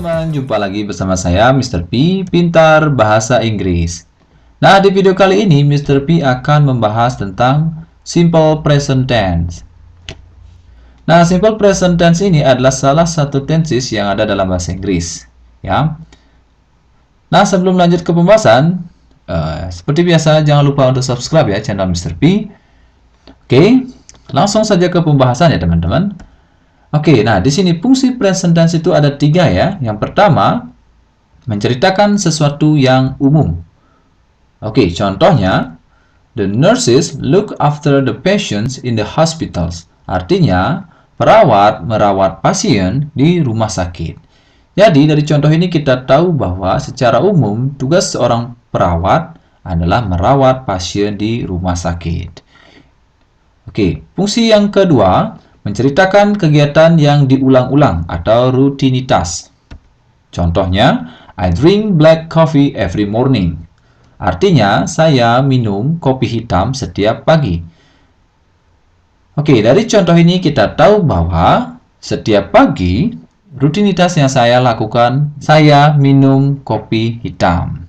teman-teman, jumpa lagi bersama saya Mr. P, Pintar Bahasa Inggris. Nah, di video kali ini Mr. P akan membahas tentang Simple Present Tense. Nah, Simple Present Tense ini adalah salah satu tenses yang ada dalam bahasa Inggris, ya. Nah, sebelum lanjut ke pembahasan, seperti biasa jangan lupa untuk subscribe ya channel Mr. P. Oke, langsung saja ke pembahasan ya teman-teman. Oke, nah di sini fungsi present tense itu ada 3 ya. Yang pertama, menceritakan sesuatu yang umum. Oke, contohnya, the nurses look after the patients in the hospitals. Artinya, perawat merawat pasien di rumah sakit. Jadi, dari contoh ini kita tahu bahwa secara umum, tugas seorang perawat adalah merawat pasien di rumah sakit. Oke, fungsi yang kedua, menceritakan kegiatan yang diulang-ulang atau rutinitas. Contohnya, I drink black coffee every morning. Artinya, saya minum kopi hitam setiap pagi. Oke, dari contoh ini kita tahu bahwa setiap pagi, rutinitas yang saya lakukan, saya minum kopi hitam.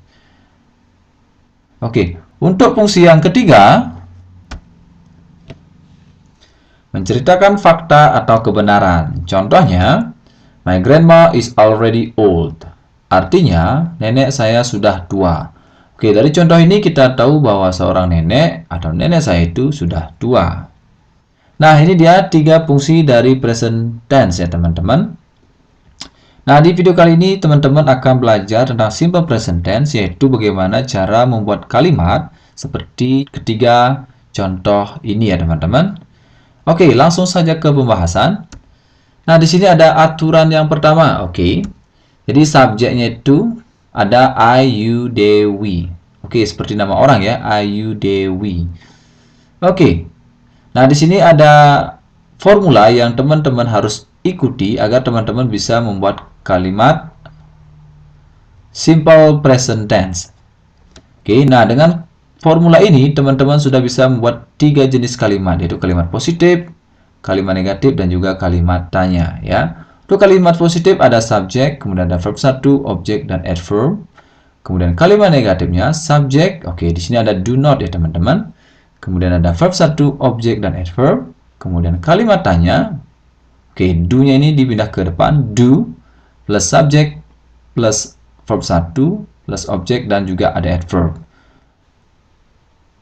Oke, untuk fungsi yang ketiga, menceritakan fakta atau kebenaran. Contohnya, my grandma is already old. Artinya, nenek saya sudah tua. Oke, dari contoh ini kita tahu bahwa seorang nenek atau nenek saya itu sudah tua. Nah, ini dia 3 fungsi dari present tense ya teman-teman. Nah, di video kali ini teman-teman akan belajar tentang simple present tense, yaitu bagaimana cara membuat kalimat seperti ketiga contoh ini ya teman-teman. Oke, langsung saja ke pembahasan. Nah, di sini ada aturan yang pertama. Oke, jadi subjeknya itu ada I, you, they, we. Oke, seperti nama orang ya, I, you, they, we. Oke, nah di sini ada formula yang teman-teman harus ikuti agar teman-teman bisa membuat kalimat simple present tense. Oke, nah dengan formula ini, teman-teman sudah bisa membuat 3 jenis kalimat, yaitu kalimat positif, kalimat negatif, dan juga kalimat tanya. Ya. Untuk kalimat positif ada subjek, kemudian ada verb 1, objek, dan adverb. Kemudian kalimat negatifnya subjek, oke, di sini ada do not ya teman-teman. Kemudian ada verb 1, objek, dan adverb. Kemudian kalimat tanya, oke, do-nya ini dipindah ke depan, do, plus subjek, plus verb 1, plus objek, dan juga ada adverb.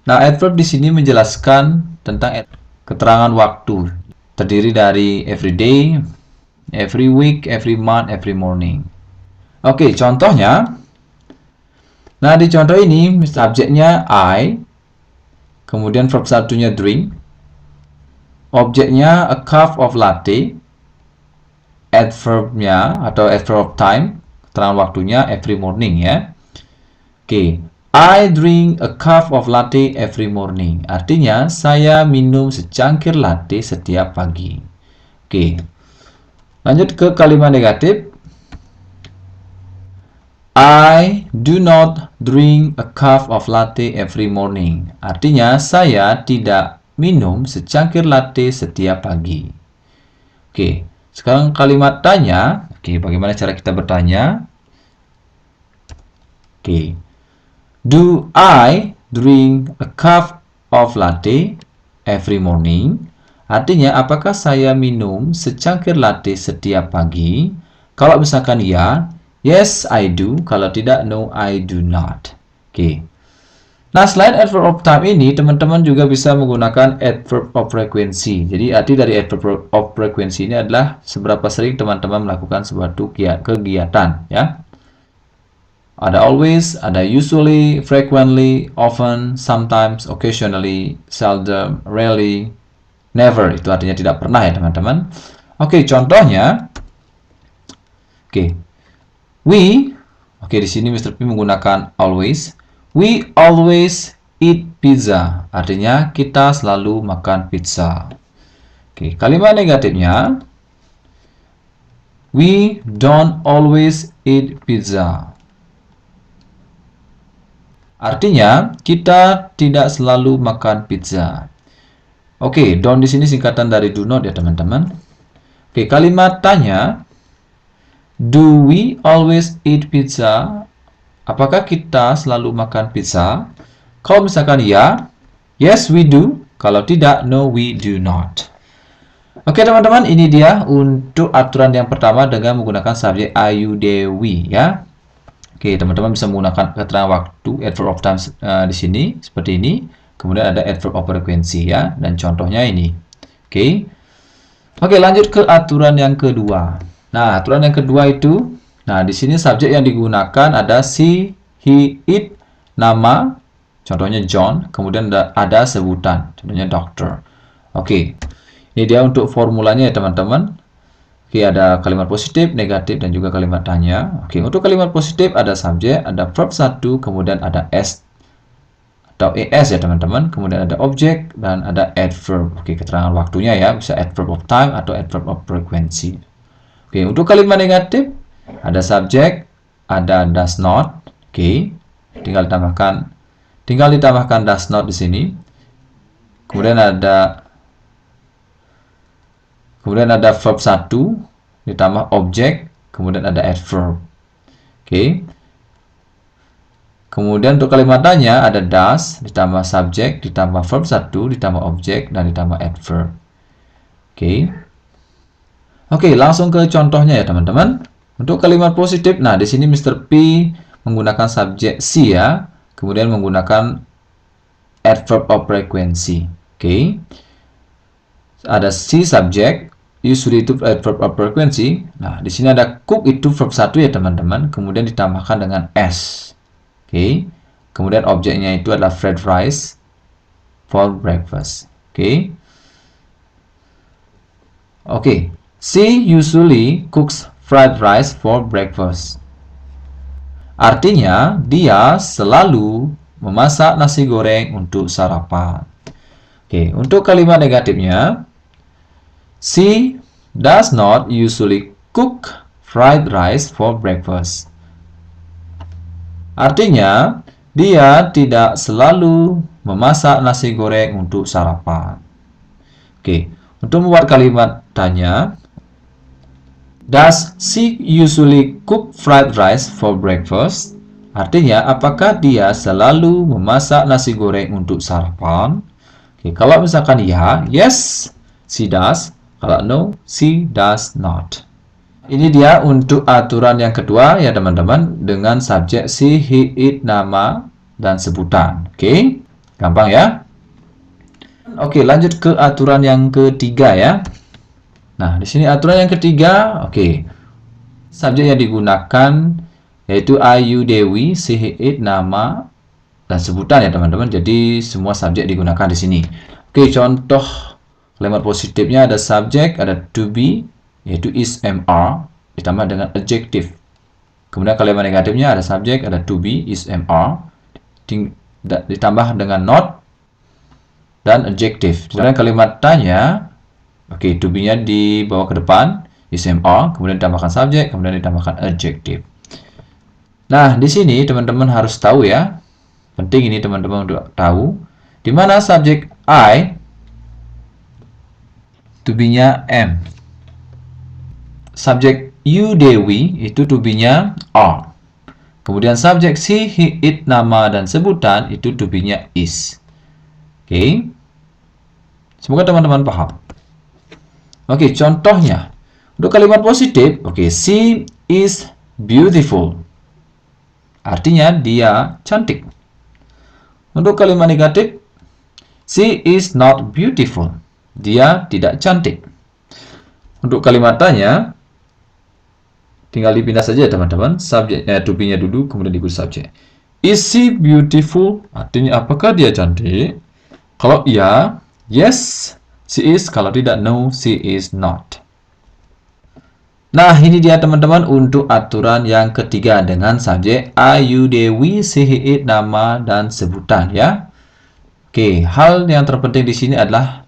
Nah, adverb di sini menjelaskan tentang keterangan waktu. Terdiri dari every day, every week, every month, every morning. Oke, contohnya. Nah, di contoh ini, subjeknya I, kemudian verb satunya drink, objeknya a cup of latte, adverbnya atau adverb of time, keterangan waktunya every morning ya. Oke. I drink a cup of latte every morning. Artinya, saya minum secangkir latte setiap pagi. Oke. Lanjut ke kalimat negatif. I do not drink a cup of latte every morning. Artinya, saya tidak minum secangkir latte setiap pagi. Oke. Sekarang kalimat tanya. Oke, bagaimana cara kita bertanya? Oke. Do I drink a cup of latte every morning? Artinya, apakah saya minum secangkir latte setiap pagi? Kalau misalkan ya, yes, I do. Kalau tidak, no, I do not. Oke. Nah, selain adverb of time ini, teman-teman juga bisa menggunakan adverb of frequency. Jadi, arti dari adverb of frequency ini adalah seberapa sering teman-teman melakukan suatu kegiatan, ya. Ada always, ada usually, frequently, often, sometimes, occasionally, seldom, rarely, never. Itu artinya tidak pernah ya teman-teman. Oke, contohnya. Oke. We, oke di sini Mr. P menggunakan always. We always eat pizza. Artinya kita selalu makan pizza. Oke, kalimat negatifnya. We don't always eat pizza. Artinya, kita tidak selalu makan pizza. Oke, don't di sini singkatan dari do not ya teman-teman. Oke, kalimat tanya. Do we always eat pizza? Apakah kita selalu makan pizza? Kalau misalkan ya, yes we do. Kalau tidak, no we do not. Oke teman-teman, ini dia untuk aturan yang pertama dengan menggunakan subjek I, you, they, we ya. Oke, teman-teman bisa menggunakan keterangan waktu, adverb of time di sini seperti ini. Kemudian ada adverb of frequency ya, dan contohnya ini. Oke. Oke, lanjut ke aturan yang kedua. Nah, aturan yang kedua itu, nah di sini subjek yang digunakan ada she, he, it, nama, contohnya John, kemudian ada sebutan, contohnya doctor. Oke. Ini dia untuk formulanya ya teman-teman. Oke, ada kalimat positif, negatif, dan juga kalimat tanya. Oke, untuk kalimat positif ada subjek, ada verb 1, kemudian ada s atau es ya teman-teman. Kemudian ada objek dan ada adverb. Oke, keterangan waktunya ya, bisa adverb of time atau adverb of frequency. Oke, untuk kalimat negatif ada subjek, ada does not. Oke, tinggal ditambahkan does not di sini. Kemudian ada verb 1 ditambah objek, kemudian ada adverb. Oke. Kemudian untuk kalimat tanya ada does ditambah subjek ditambah verb 1 ditambah objek dan ditambah adverb. Oke. Oke, langsung ke contohnya ya teman-teman. Untuk kalimat positif, nah di sini Mr. P menggunakan subjek she ya, kemudian menggunakan adverb of frequency. Oke. Ada she subjek, usually itu adverb of frequency. Nah, di sini ada cook itu verb 1 ya teman-teman, kemudian ditambahkan dengan s. Oke. Kemudian objeknya itu adalah fried rice for breakfast. Oke. Oke. She usually cooks fried rice for breakfast. Artinya, dia selalu memasak nasi goreng untuk sarapan. Oke, untuk kalimat negatifnya, she does not usually cook fried rice for breakfast. Artinya, dia tidak selalu memasak nasi goreng untuk sarapan. Oke, untuk membuat kalimat tanya, does she usually cook fried rice for breakfast? Artinya, apakah dia selalu memasak nasi goreng untuk sarapan? Oke, kalau misalkan ya, yes, she does. Kalau no, she does not. Ini dia untuk aturan yang kedua ya teman-teman, dengan subjek she, he, it, nama, dan sebutan. Oke, gampang ya. Oke, lanjut ke aturan yang ketiga ya. Nah, di sini aturan yang ketiga, oke. Subjek yang digunakan yaitu I, you, they, we, she, he, it, nama, dan sebutan ya teman-teman. Jadi semua subjek digunakan di sini. Oke, contoh kalimat positifnya ada subjek, ada to be, yaitu is, mr, ditambah dengan adjective. Kemudian kalimat negatifnya ada subjek, ada to be, is, mr, ditambah dengan not, dan adjective. Kemudian kalimat tanya, oke, to be-nya dibawa ke depan, is, mr, kemudian ditambahkan subjek, kemudian ditambahkan adjective. Nah, di sini teman-teman harus tahu ya, penting ini teman-teman untuk tahu, di mana subjek I, to be-nya am. Subjek you, they, we itu to be-nya are. Kemudian subjek she, he, it, nama, dan sebutan itu to be-nya is. Oke. Semoga teman-teman paham. Oke, contohnya. Untuk kalimat positif, oke, she is beautiful. Artinya dia cantik. Untuk kalimat negatif, she is not beautiful. Dia tidak cantik. Untuk kalimat tanya, tinggal dipindah saja teman-teman. Subjeknya to be-nya dulu, kemudian diikuti subjek. Is she beautiful? Artinya apakah dia cantik? Kalau iya, yes, she is. Kalau tidak, no, she is not. Nah, ini dia teman-teman untuk aturan yang ketiga dengan subjek I, you, they, we, she, he, it, nama, dan sebutan ya. Oke, hal yang terpenting di sini adalah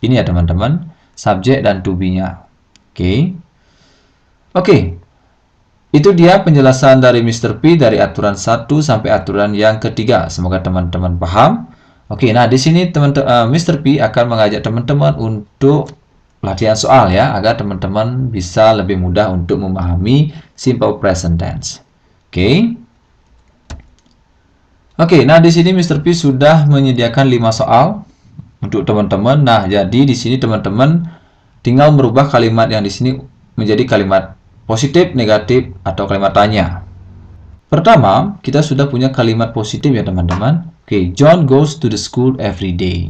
ini ya teman-teman, subjek dan to be-nya. Oke. Itu dia penjelasan dari Mr. P dari aturan 1 sampai aturan yang ketiga. Semoga teman-teman paham. Oke, nah di sini Mr. P akan mengajak teman-teman untuk latihan soal ya, agar teman-teman bisa lebih mudah untuk memahami simple present tense. Oke. Oke, nah di sini Mr. P sudah menyediakan 5 soal untuk teman-teman. Nah, jadi di sini teman-teman tinggal merubah kalimat yang di sini menjadi kalimat positif, negatif, atau kalimat tanya. Pertama, kita sudah punya kalimat positif ya teman-teman. Oke, John goes to the school every day.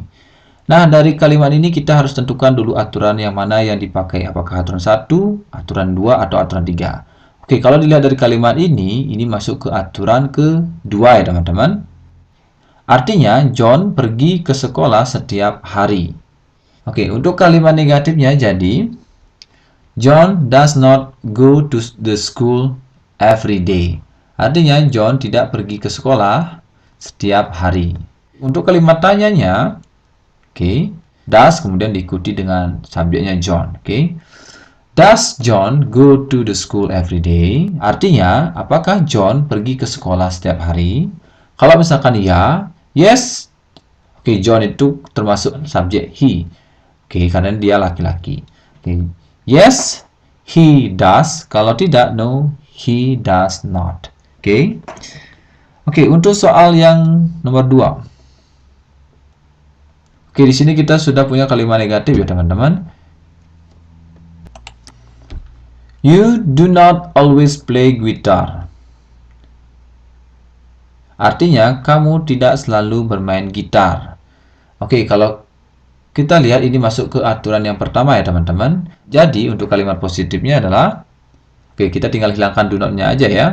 Nah, dari kalimat ini kita harus tentukan dulu aturan yang mana yang dipakai. Apakah aturan 1, aturan 2, atau aturan 3. Oke, kalau dilihat dari kalimat ini masuk ke aturan kedua ya teman-teman. Artinya, John pergi ke sekolah setiap hari. Oke, untuk kalimat negatifnya jadi, John does not go to the school every day. Artinya, John tidak pergi ke sekolah setiap hari. Untuk kalimat tanyanya, oke, does kemudian diikuti dengan subjeknya John. Oke, does John go to the school every day? Artinya, apakah John pergi ke sekolah setiap hari? Kalau misalkan ya, yes. Oke, John itu termasuk subjek he. Oke, karena dia laki-laki. Oke, yes, he does. Kalau tidak, no, he does not. Oke. Oke, untuk soal yang nomor 2. Oke, di sini kita sudah punya kalimat negatif ya, teman-teman. You do not always play guitar. Artinya, kamu tidak selalu bermain gitar. Oke, kalau kita lihat ini masuk ke aturan yang pertama ya, teman-teman. Jadi, untuk kalimat positifnya adalah, oke, kita tinggal hilangkan do not-nya aja ya.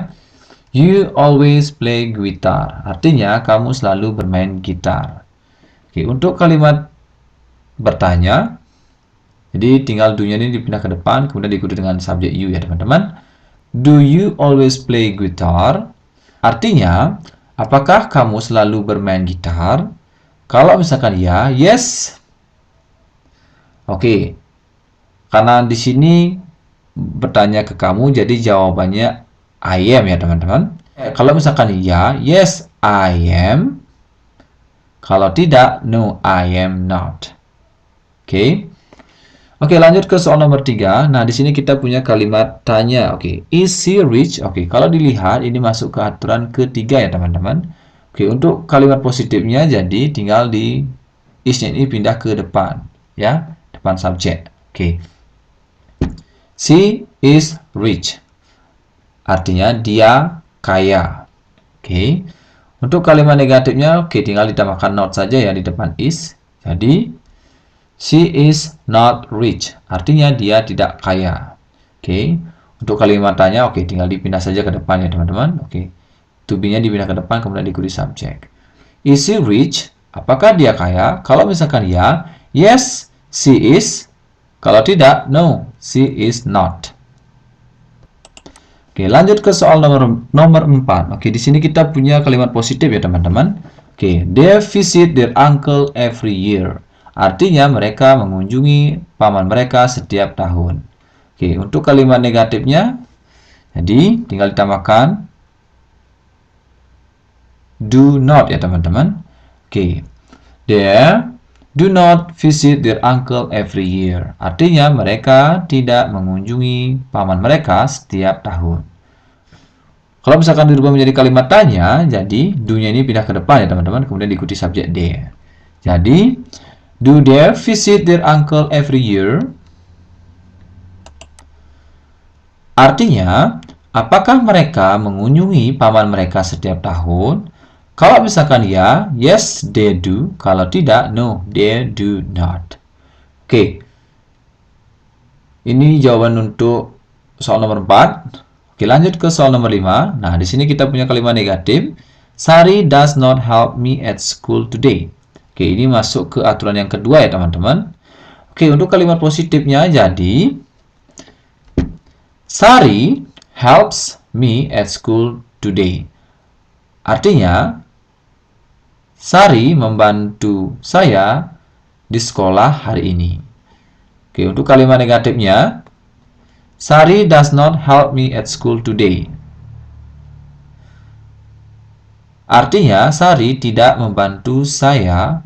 You always play guitar. Artinya, kamu selalu bermain gitar. Oke, untuk kalimat bertanya, jadi tinggal do-nya ini dipindah ke depan, kemudian diikuti dengan subjek you ya teman-teman. Do you always play guitar? Artinya, apakah kamu selalu bermain gitar? Kalau misalkan ya, yes. Oke, karena di sini bertanya ke kamu, jadi jawabannya I am ya teman-teman. Kalau misalkan ya, yes I am. Kalau tidak, no I am not. Oke. Oke, lanjut ke soal nomor 3. Nah, di sini kita punya kalimat tanya. Oke, is he rich? Oke, kalau dilihat ini masuk ke aturan ketiga ya, teman-teman. Oke, untuk kalimat positifnya jadi tinggal di is-nya ini pindah ke depan, ya, depan subjek. Oke. She is rich. Artinya dia kaya. Oke. Untuk kalimat negatifnya, oke, tinggal ditambahkan not saja ya di depan is. Jadi she is not rich. Artinya dia tidak kaya. Oke. Untuk kalimat tanya, oke, tinggal dipindah saja ke depan ya teman-teman. Oke. To be-nya dipindah ke depan, kemudian diikuti subjek. Is she rich? Apakah dia kaya? Kalau misalkan ya, yes, she is. Kalau tidak, no, she is not. Oke, lanjut ke soal nomor 4. Oke, di sini kita punya kalimat positif ya teman-teman. Oke, they visit their uncle every year. Artinya mereka mengunjungi paman mereka setiap tahun. Oke, untuk kalimat negatifnya, jadi tinggal ditambahkan do not ya teman-teman. Oke, they do not visit their uncle every year. Artinya mereka tidak mengunjungi paman mereka setiap tahun. Kalau misalkan dirubah menjadi kalimat tanya, jadi do-nya ini pindah ke depan ya teman-teman, kemudian diikuti subjek they. Jadi, do they visit their uncle every year? Artinya, apakah mereka mengunjungi paman mereka setiap tahun? Kalau misalkan ya, yes they do. Kalau tidak, no they do not. Oke. Ini jawaban untuk soal nomor 4. Oke, lanjut ke soal nomor 5. Nah, di sini kita punya kalimat negatif. Sari does not help me at school today. Oke, ini masuk ke aturan yang kedua ya, teman-teman. Oke, untuk kalimat positifnya jadi Sari helps me at school today. Artinya, Sari membantu saya di sekolah hari ini. Oke, untuk kalimat negatifnya, Sari does not help me at school today. Artinya, Sari tidak membantu saya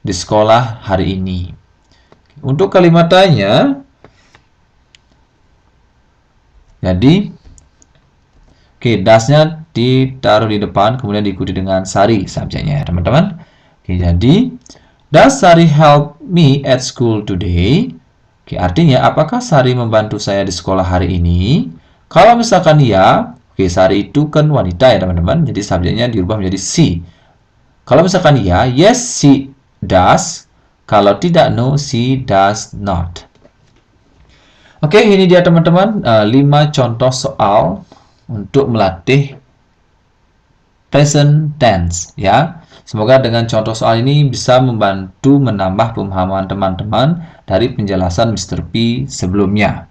di sekolah hari ini. Untuk kalimat tanya, jadi does-nya ditaruh di depan, kemudian diikuti dengan Sari subjeknya, teman-teman. Jadi does Sari help me at school today? Artinya apakah Sari membantu saya di sekolah hari ini? Kalau misalkan ya, Sari itu kan wanita ya, teman-teman. Jadi subjeknya dirubah menjadi she. Kalau misalkan ya, yes she does. Kalau tidak, no she does not. Oke, ini dia teman-teman 5 contoh soal untuk melatih present tense ya. Semoga dengan contoh soal ini bisa membantu menambah pemahaman teman-teman dari penjelasan Mr. P sebelumnya.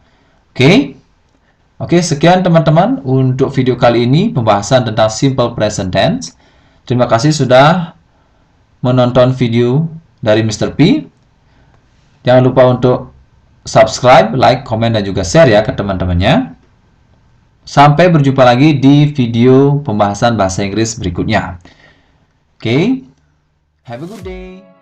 Oke, sekian teman-teman untuk video kali ini pembahasan tentang simple present tense. Terima kasih sudah menonton video dari Mr. P. Jangan lupa untuk subscribe, like, komen, dan juga share ya ke teman-temannya. Sampai berjumpa lagi di video pembahasan bahasa Inggris berikutnya. Oke, have a good day.